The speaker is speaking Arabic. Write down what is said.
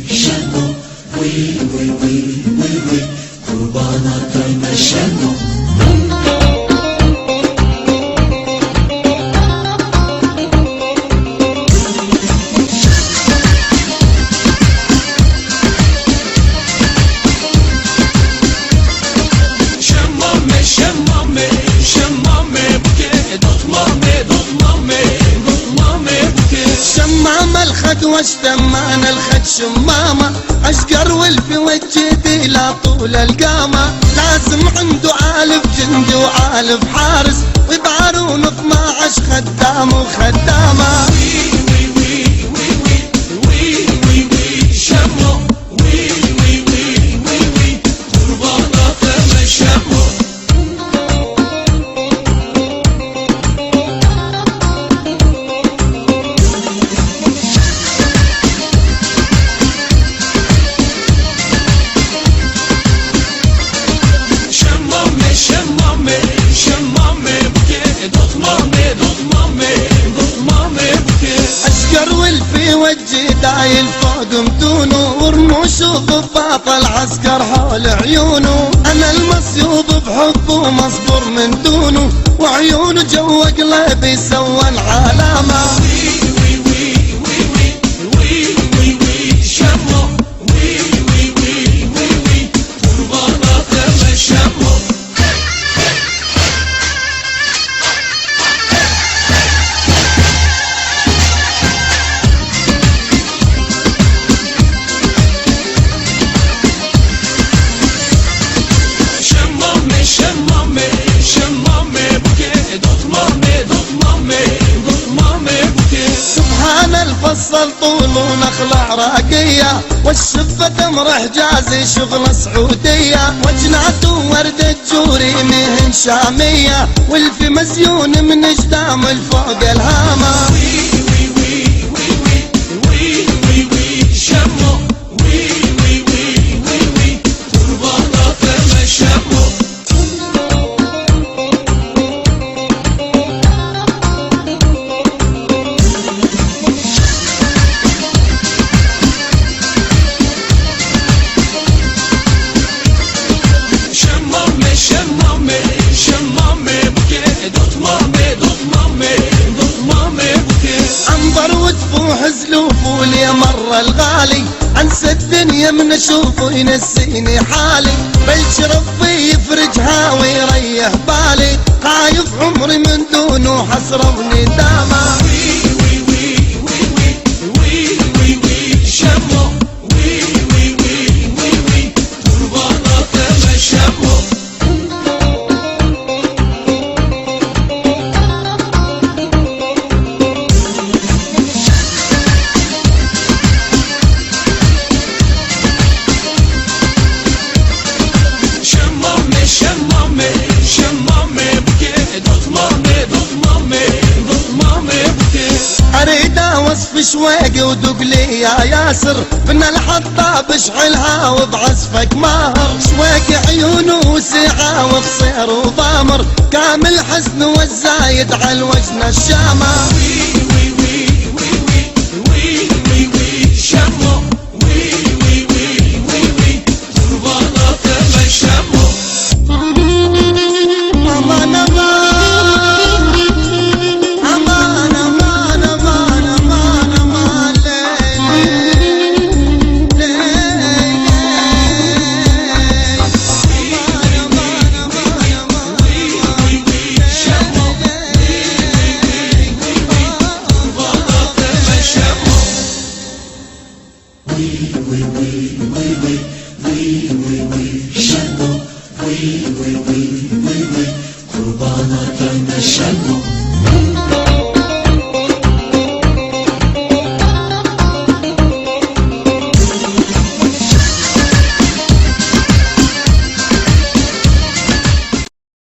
شنو قربانة شنو شمامة الخد واشتمان الخد شمامة اشقر والفي وجهي لا طول القامة لازم عنده عالف جندي وعالف حارس وبعارون 12 خدام وخدامة في وجهي دايل فوق متونه ورموش وضباط العسكر حول عيونه انا المصيوب بحبه مصبور من دونه وعيونه جوا قلبي سوى العلامة الفصل طول ونخلع راقية والشفة تمر حجازي شغل سعودية وجناته وردة جوري مهن شامية والفي مزيون من اجدام الفوق الهامة حزلوف ولي مر الغالي انسى الدنيا من اشوفه ينسيني حالي بلش ربي يفرجها ويريح بالي خايف عمري من دونه حسرة وندامة وصف شويقي ودق لي يا ياسر بن الحطاب اشعلها وبعزفك ماهر شويقي عيونه وسعة وقصير وضامر كامل حزن والزايد على الوجن الشامة we